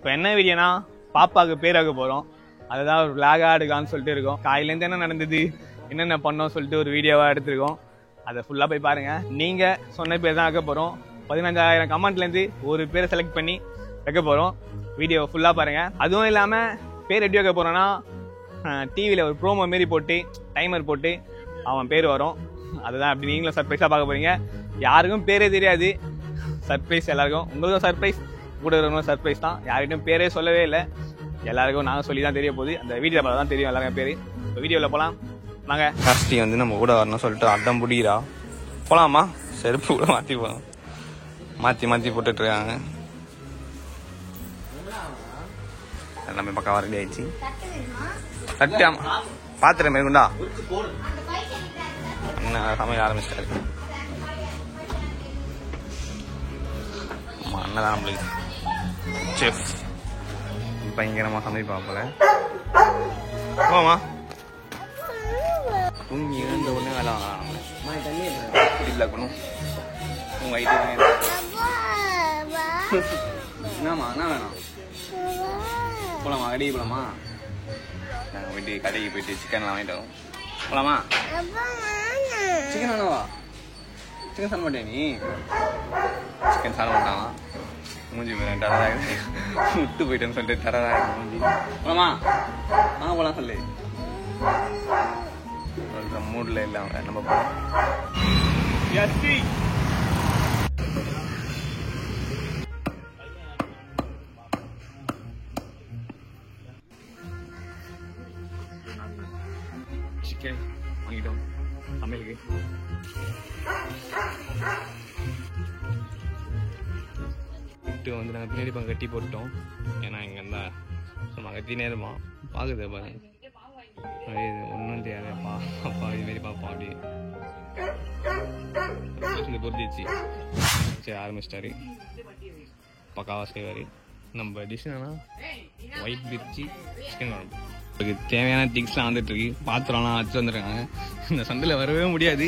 இப்போ என்ன வீடியோனா பாப்பாவுக்கு பேர் வைக்க போகிறோம். அதுதான் ஒரு விளாகாக எடுக்கலான்னு சொல்லிட்டு இருக்கோம். காலையிலேருந்து என்ன நடந்தது, என்னென்ன பண்ணோம் சொல்லிட்டு ஒரு வீடியோவாக எடுத்துருக்கோம். அதை ஃபுல்லாக போய் பாருங்கள். நீங்கள் சொன்ன பேர் தான் வைக்க போகிறோம். 15,000 கமெண்ட்லேருந்து ஒரு பேரை செலக்ட் பண்ணி வைக்க போகிறோம். வீடியோ ஃபுல்லாக பாருங்கள். அதுவும் இல்லாமல் பேர் எப்படி வைக்க போகிறோன்னா, டிவியில் ஒரு ப்ரோமோ மாரி போட்டு டைமர் போட்டு அவன் பேர் வரும். அதுதான் அப்படி நீங்களும் சர்ப்ரைஸாக பார்க்க போகிறீங்க. யாருக்கும் பேரே தெரியாது. சர்ப்ரைஸ் எல்லாருக்கும். உங்களுக்கும் சர்ப்ரைஸ், கூட இருக்கிறவங்களும் சர்ப்ரைஸ் தான். யார்கிட்டும் பேரே சொல்லவே இல்லை. எல்லாருக்கும் நாங்கள் சொல்லி தான் தெரிய போகுது. அந்த வீடியோ பார்த்து தான் தெரியும் எல்லாருக்கும் பேர். இப்போ வீடியோவில் போகலாம் வாங்க. காஸ்டி வந்து நம்ம கூட வரணும்னு சொல்லிட்டு அடம் பிடிக்கிறா. போகலாமா? செருப்பு கூட மாற்றி போகலாம். மாற்றி போட்டுட்ருக்காங்க. எல்லாமே பக்கம் ரெடி ஆயிடுச்சு. தட்டு பாத்திரம் மேற்கொண்டா அண்ணன் சமையல் ஆரம்பிச்சிட்டாரு. அண்ணன் தான் நம்மளுக்கு செஃப். பயங்கரமாக சமைப்பா போல. போமா தூங்கி எழுந்த உடனே வேலை வாங்கலாம். இல்லை பண்ணும் உங்கள் ஐடி என்னம்மா என்ன வேணும்? போலாமா? கடைக்கு போலாமா? நாங்கள் போயிட்டு கடைக்கு போயிட்டு சிக்கன்லாம் வாங்கிட்டு வரோம். போலாமா? சிக்கன் வேணாவா? சிக்கன் சாப்பிட மாட்டேன் நீ? சிக்கன் சாப்பிட மாட்டான். மூஞ்சி மேலே டராக விட்டு போயிட்டேன்னு சொல்லிட்டு டராக மூஞ்சி. போலாமா? போலாம் சொல்லு. மூடில் இல்லை அவங்க. நம்ம போகலாம். சிக்கன் வாங்கிட்டோம் சமையலுக்கு. விட்டு வந்து நாங்கள் பின்னாடி பக்கம் கட்டி போட்டோம். ஏன்னா இங்கே இருந்தால் சும்மா கத்தினே இருப்போம். பார்க்குது பாருங்க. ஒன்றும் தெரியாதப்பா அப்பா இதுமாரி பார்ப்போம். அப்படி பொருத்திச்சு சரி ஆரம்பிச்சிட்டாரு. பக்காவாக செய்வார். நம்ம டிஷ் என்னன்னா ஒயிட் பிரிச்சி சிக்கன் குழம்பு. அதுக்கு தேவையான திங்ஸ்லாம் வந்துட்டு இருக்கு. பாத்திரம்லாம் வச்சு வந்துருக்காங்க. இந்த சந்தையில் வரவே முடியாது.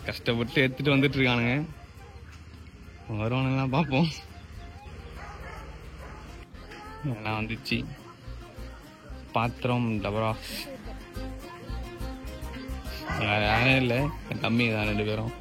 கஷ்டப்பட்டு எடுத்துட்டு வந்துட்டு இருக்கானுங்க. வருவானுங்கலாம் பார்ப்போம். எல்லாம் வந்துச்சு. பாத்திரம் டபரா யாரும் இல்லை, தம்பி தான் 2 பேரும்.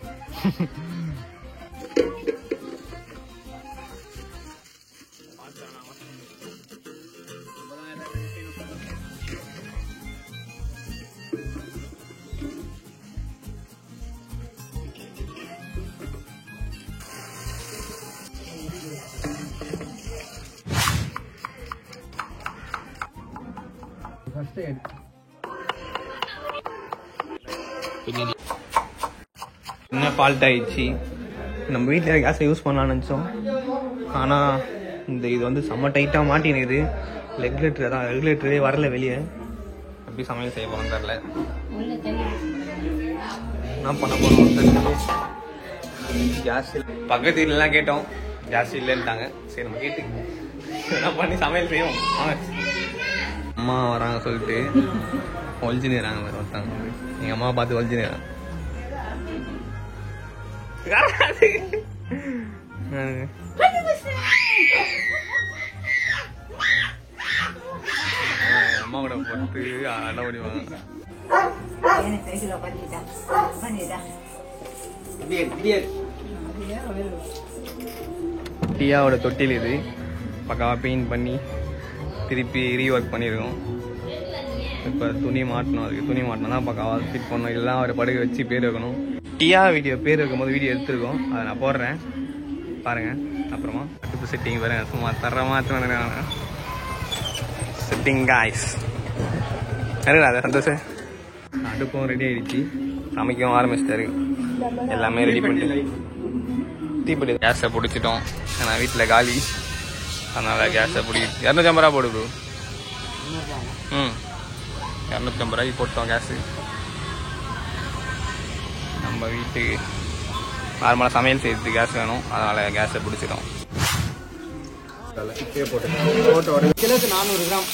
என்ன ஃபால்ட் ஆயிடுச்சு. நம்ம வீட்டில் கேஸை யூஸ் பண்ணலாம்னு நினச்சோம். ஆனால் இது வந்து செம்ம டைட்டாக மாட்டினுது. ரெகுலேட்டரே வரல வெளியே. எப்படி சமையல் செய்ய போகிறோம் தெரில. என்ன பண்ண போகிறோம்? கேஸ் பக்கத்து வீட்டிலலாம் கேட்டோம், கேஸ் இல்லைன்ட்டாங்க. சரி நம்ம கேட்டு என்ன பண்ணி சமையல் செய்வோம். அம்மா வராங்க சொல்லிட்டு ஒழிஞ்சுனுறாங்க. வேறு ஒருத்தாங்க எங்கள் அம்மாவை பார்த்து ஒழிஞ்சுனுறாங்க. அம்மா கூட போட்டு அட ஓடிவாங்க. டியாவோட தொட்டில் இது. பக்காவாக பெயிண்ட் பண்ணி திருப்பி ரீஒர்க் பண்ணியிருக்கோம். இப்போ துணி மாட்டணும். அதுக்கு துணி மாட்டினா தான் பக்காவாக ஃபிட் பண்ணணும். எல்லாம் அவரை படுக்க வச்சு பேர் வைக்கணும். டியா வீடியோ பேர் வைக்கும்போது வீடியோ எடுத்துருக்கோம். அதை நான் போடுறேன் பாருங்கள். அப்புறமா அடுப்பு செட்டிங் பாருங்க. சும்மா தரமாக செட்டிங் காய்ஸ். அதை சந்தோஷம். அடுப்பும் ரெடி ஆகிடுச்சு. சமைக்கவும் ஆரம்பிச்சிட்டாரு. எல்லாமே ரெடி பண்ணிட்டு தீப்பெட்டி கேஸை பிடிச்சிட்டோம். ஏன்னா வீட்டில் காலி. அதனால் கேஸை பிடி 250 ரூபா போடு ப்ரோ. 250 ரூபாய்க்கு போட்டோம் கேஸு. நம்ம வீட்டுக்கு நார்மலாக சமையல் செய்யறதுக்கு கேஸ் வேணும். அதனால் கேஸை பிடிச்சிட்டோம். கிலோக்கு 400 கிராம்.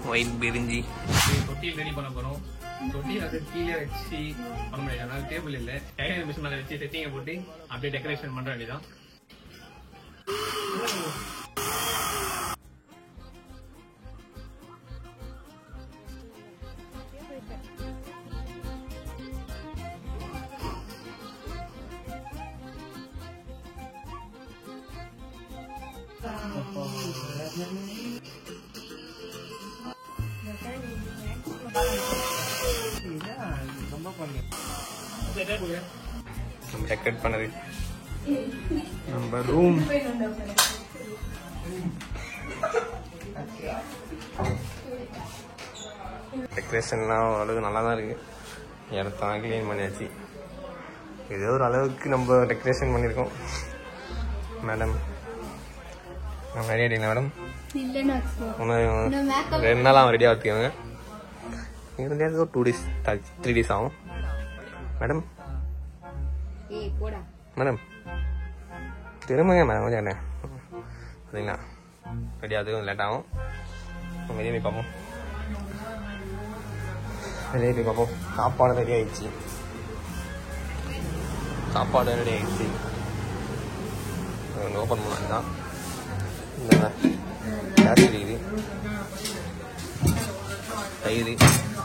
ஒயிட் பிரிஞ்சி தொட்டியில் ரெடி பண்ண போறோம். தொட்டியில் அது கீழே வச்சு பண்ண முடியாது, அதனால டேபிள் இல்லை, டைலர் மிஷின் மேலே வச்சு செட்டிங்கை போட்டு அப்படியே டெக்கரேஷன் பண்ற வேண்டியதான். டெக்கரேட் பண்ணது நம்ம ரூம். டெக்கரேஷன்லாம் ஓரளவுக்கு நல்லா தான் இருக்கு. இடத்தான் கிளீன் பண்ணியாச்சு. ஏதோ ஒரு அளவுக்கு நம்ம டெக்கரேஷன் பண்ணியிருக்கோம். மேடம் ரெடி ஆகிட்டீங்களா மேடம்? இன்னும் 2 நாளாக ரெடி ஆகிருக்காங்க. இருந்தாலும் ஒரு 2 days 3 days ஆகும். மேடம் மேடம் திரும்புங்க மேடம், கொஞ்சம் சரிங்களா? ரெடி ஆகுது, கொஞ்சம் லேட் ஆகும். வெளியே போய் பார்ப்போம், வெளியே போய் பார்ப்போம். சாப்பாடு ரெடி ஆகிடுச்சு, சாப்பாடு ரெடி ஆகிடுச்சு. ஒன்று ஓப்பன் பண்ணலாம் தான். இந்த கேஸ் இருக்குது, தயிர்,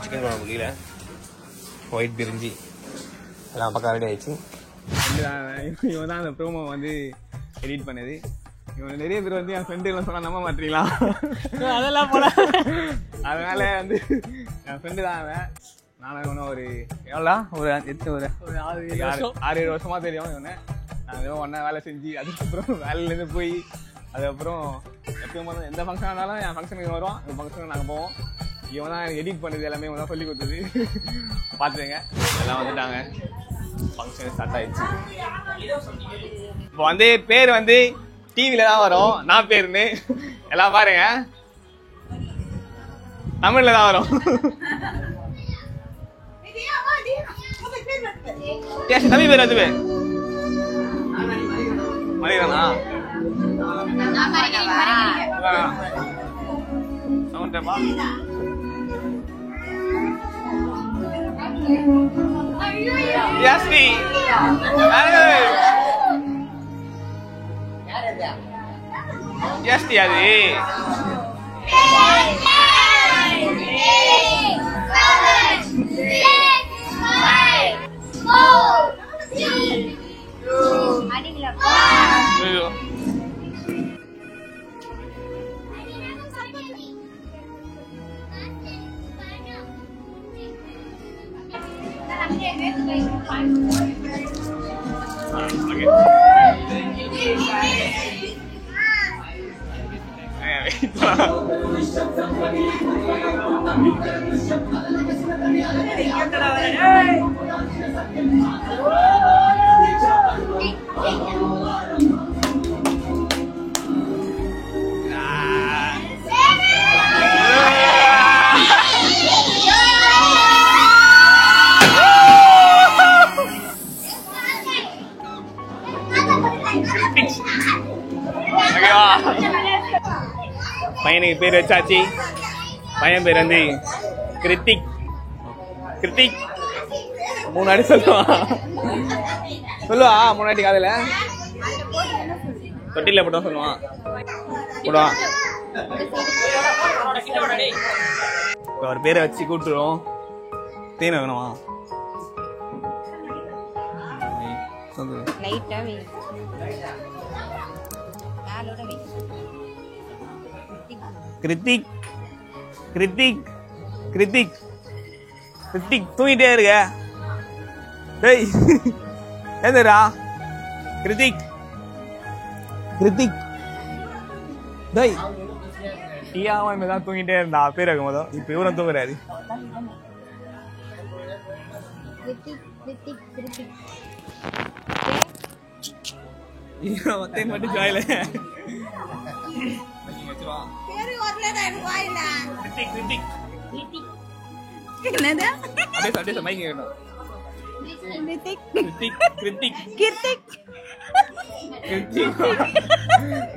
சிக்கன் குழம்பு கீழே, ஒயிட் பிரிஞ்சி எல்லாம் பக்கம் ரெடி ஆயிடுச்சு. இவன் தான் அந்த ப்ரோமோ வந்து எடிட் பண்ணது. இவன் நிறைய பேர் வந்து என் ஃப்ரெண்டுலாம் சொன்னா நம்ப மாட்டீங்களா? அதெல்லாம் போல. அதனால வந்து என் ஃப்ரெண்டு தான் அவன். நானும் இவனும் ஒரு எவ்வளோ ஒரு 6-7 வருஷமா தெரியும் இவனை. நாங்கள் ஒன்றா வேலை செஞ்சு அதுக்கப்புறம் வேலையிலேருந்து போய் அதுக்கப்புறம் எப்பயும் போதும் எந்த ஃபங்க்ஷன் ஆனாலும் என் ஃபங்க்ஷனுக்கு வருவோம், எங்கள் ஃபங்க்ஷனுக்கு நாங்கள் போவோம். இவன் தான் எடிட் பண்ணது எல்லாமே இவன் தான் சொல்லி கொடுத்தது. பார்த்துங்க எல்லாம் வந்துட்டாங்க, ஃபங்க்ஷன் ஸ்டார்ட் ஆயிடுச்சு. இப்போ வந்து பேர் வந்து டிவியில தான் வரும், நான் பேருன்னு எல்லாம் பாருங்க, தமிழ்ல தான் வரும். தம்பி பேர் அது பேர் மணிகண்ணா. Yasmi. Yasmi அது. பையனுக்கு பேர் வச்சாச்சு. பையன் பேர் வந்து கிருத்திக். கிருத்திக் முன்னாடி சொல்லுவா முன்னாடி காதல தொட்டில போட்டோம் சொல்லுவான் போடுவான். அவர் பேரை வச்சு கூப்பிட்டுருவோம். தேனை வேணுமா? கிருத்திக் கிருத்திக் கிருத்திக் கிருத்திக் தூங்கிட்டே இருக்க. டேய் ஏந்தரா கிருத்திக் கிருத்திக். டேய் டீயாவும் இனிமேதான் தூங்கிட்டே இருந்தா பேர் இருக்கும் போதும். இப்ப இவரும் தூங்குறாரு. மட்டும் ஜாயில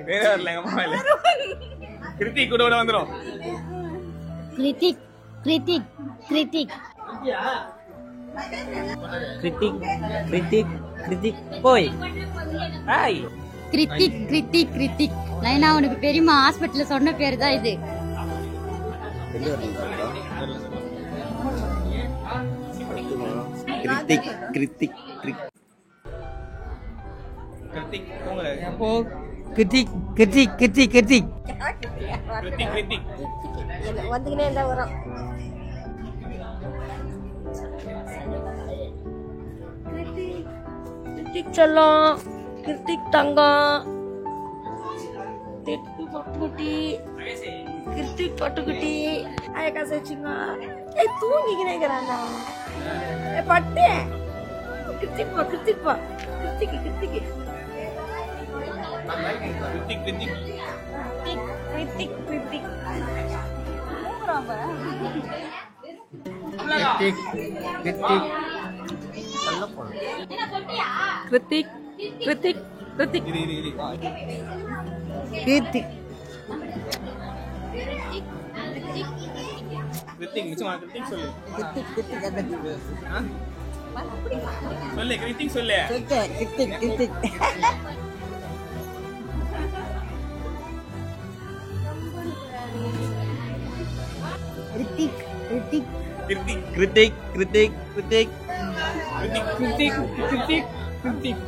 வேற வரல எங்க அம்மா இல்ல. கிருத்திக் கூட வந்துரும். கிருத்திக் கிருத்திக் கிருத்திக் கிருத்திக் கிருத்திக் கிருத்திக் போய் ஹாய் கிருத்திக் கிருத்திக் கிருத்திக் நைனா உனக்கு தெரியுமா ஹாஸ்பிட்டல்ல சொன்ன பேர் தான் இது. கிருத்திக் கிருத்திக் கிருத்திக் போங்க. அப்போ கிருத்திக் கிருத்திக் கிருத்திக் கிருத்திக் கிருத்திக் கிருத்திக் வந்துக்கினே இருந்தா வரும். கிருத்திக் செல்லம், கிருத்திக் தங்கம், கிருத்திக் பட்டுக்குட்டி, கிருத்திக் பட்டுக்குட்டி, அயக்கா வச்சுங்க. தூங்கிக்கிறேங்கிறாண்டா பட்டு கிருத்திக் பா கிருத்திக் பா கிருத்திக்கு கிருத்திக்கு கிருத்திக் கிருத்திக் கிருத்திக் கிருத்திக் கிருத்திக் கிருத்திக் கிருத்திக் இது இது இது கிருத்திக் கிருத்திக் நிச்சயமா கிருத்திக் சொல்லு. கிருத்திக் கிருத்திக் ஆ? சொல்லு கிருத்திக் சொல்லு. கிருத்திக் கிருத்திக் கிருத்திக் கிருத்திக் கிருத்திக் கிருத்திக் கிருத்திக் கிருத்திக் கிருத்திக் கிருத்திக்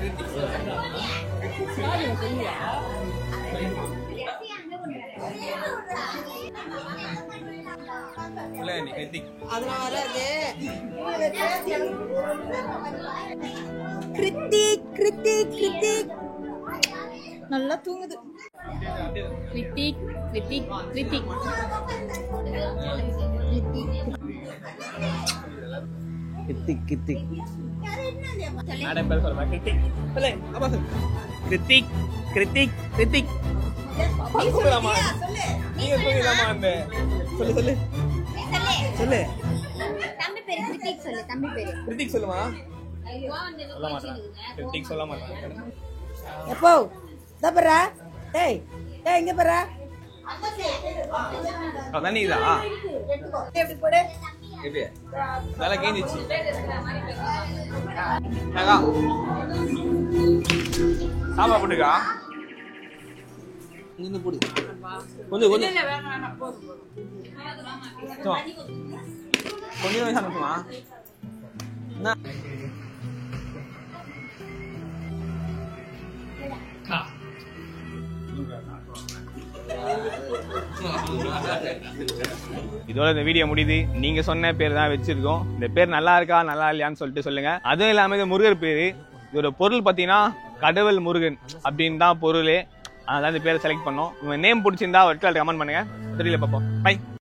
கிருத்திக் சொல்லு கிருத்திக். சொல்லு நீ கிருத்திக். கிருத்திக் கிருத்திக் கிருத்திக் நல்லா தூங்குது. கிருத்திக் கிருத்திக் கிருத்திக் கிருத்திக் கிருத்திக் மேடம் பேர் சொல்லுங்க. கிருத்திக் சொல்லு. அப்பா சொல்லு. கிருத்திக் கிருத்திக் கிருத்திக் சொல்லலாமா? நீங்க சொல்லலாமா? அந்த சொல்லு சொல்லு சொல்லு. தம்பி பேரு கிருத்திக் சொல்லு. தம்பி பேரு கிருத்திக் சொல்லுமா? சொல்ல மாட்டேன். கிருத்திக் சொல்ல மாட்டேன். எப்போ இதா பாரு. டேய் டேய் இங்க பாரு. அதான் நீதா எப்படி போடு. எப்படி நல்லா கேஞ்சிச்சு. நகா சாப்பா போட்டுக்கா. இங்க போடு கொஞ்சம் கொஞ்சம் கொஞ்சம் சமைக்குமா? என்ன இதோட இந்த வீடியோ முடியுது. நீங்க சொன்ன பேர் தான் வச்சிருக்கோம். இந்த பேர் நல்லா இருக்கா நல்லா இல்லையான்னு சொல்லிட்டு சொல்லுங்க. அதுவும் இல்லாம இது முருகர் பேரு. இதோட பொருள் பாத்தீங்கன்னா கடவுள் முருகன் அப்படின்னு தான் பொருளே. அதான் இந்த பேரை செலக்ட் பண்ணோம். உங்க நேம் பிடிச்சிருந்தா ஒரு கமெண்ட் பண்ணுங்க. தெரியல பாப்போம். பை.